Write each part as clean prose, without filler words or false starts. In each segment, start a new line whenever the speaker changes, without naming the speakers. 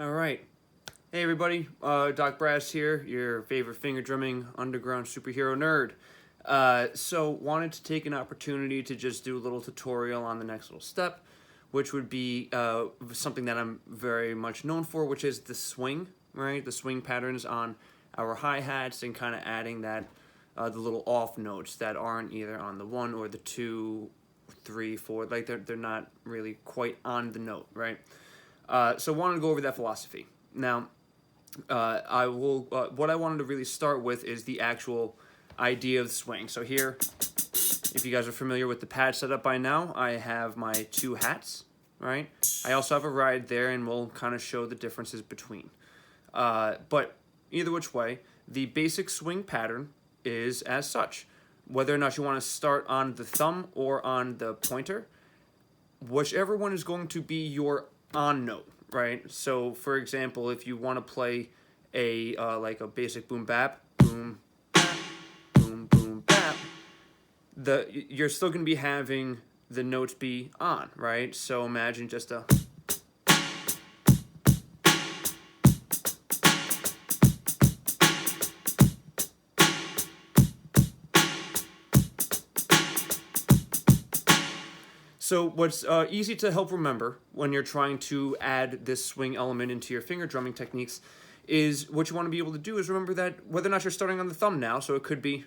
All right. Hey everybody, Doc Brass here, your favorite finger drumming underground superhero nerd. So wanted to take an opportunity to just do a little tutorial on the next little step, which would be something that I'm very much known for, which is the swing, right? The swing patterns on our hi-hats and kind of adding that, the little off notes that aren't either on the 1 or the 2, 3, 4, like they're not really quite on the note, right? So wanted to go over that philosophy. Now, what I wanted to really start with is the actual idea of the swing. So here, if you guys are familiar with the pad setup by now, I have my 2 hats, right? I also have a ride there, and we'll kind of show the differences between. But either which way, the basic swing pattern is as such. Whether or not you want to start on the thumb or on the pointer, whichever one is going to be your on note, right? So, for example, if you want to play a like a basic boom bap, boom bap, boom boom bap, you're still going to be having the notes be on, right? So imagine just a. So what's easy to help remember when you're trying to add this swing element into your finger drumming techniques is what you want to be able to do is remember that whether or not you're starting on the thumb now, so it could be.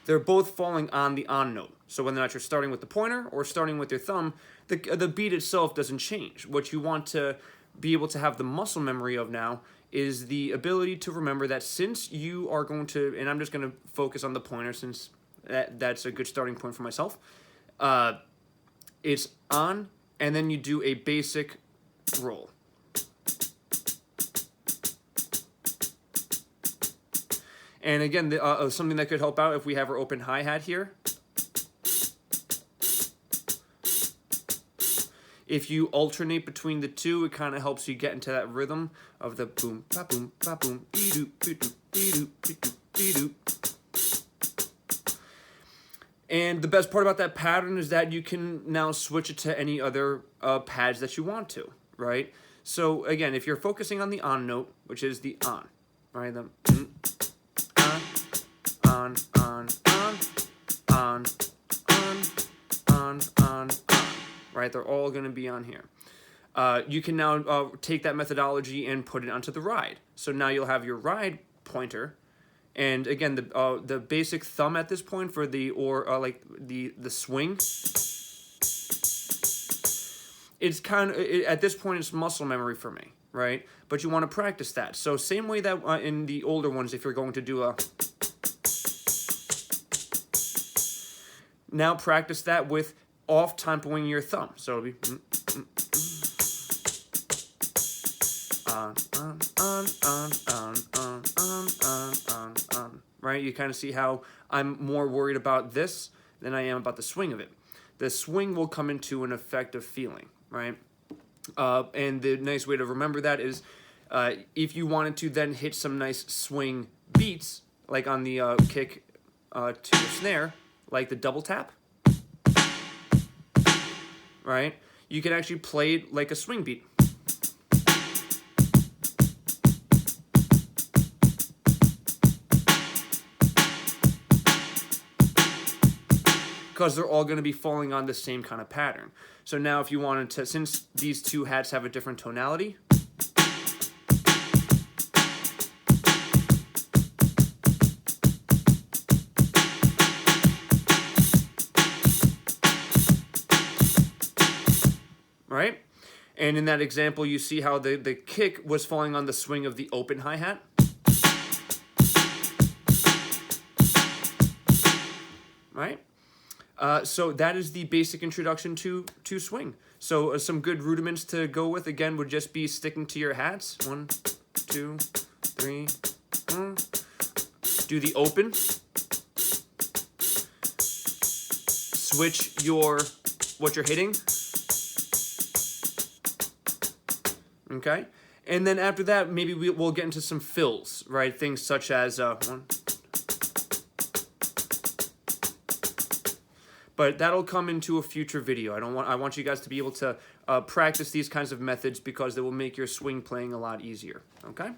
They're both falling on the on note. So whether or not you're starting with the pointer or starting with your thumb, the beat itself doesn't change. What you want to be able to have the muscle memory of now is the ability to remember that since you are going to, and I'm just going to focus on the pointer since that's a good starting point for myself, it's on, and then you do a basic roll. And again, something that could help out if we have our open hi-hat here. If you alternate between the two, it kind of helps you get into that rhythm of the boom, ba boom, ba boom, dee-doo, dee-doo, dee-doo, dee-doo, dee-doo. And the best part about that pattern is that you can now switch it to any other pads that you want to, right? So again, if you're focusing on the on note, which is the on, right? The on, right? They're all going to be on here. You can now take that methodology and put it onto the ride. So now you'll have your ride pointer, and again, the basic thumb at this point for the swing. It's kind of at this point it's muscle memory for me, right? But you want to practice that. So same way that in the older ones, if you're going to do a. Now practice that with off tempoing your thumb. So it'll be on. Right? You kind of see how I'm more worried about this than I am about the swing of it. The swing will come into an effective feeling, right? And the nice way to remember that is if you wanted to then hit some nice swing beats, like on the kick to the snare, like the double tap, right? You can actually play it like a swing beat. Because they're all going to be falling on the same kind of pattern. So now if you wanted to, since these 2 hats have a different tonality, right? And in that example, you see how the kick was falling on the swing of the open hi-hat. Right? So that is the basic introduction to swing. So some good rudiments to go with, again, would just be sticking to your hats. 1, 2, 3. Do the open. Switch what you're hitting. Okay? And then after that, maybe we'll get into some fills, right? Things such as one. But that'll come into a future video. I want you guys to be able to practice these kinds of methods because they will make your swing playing a lot easier. Okay?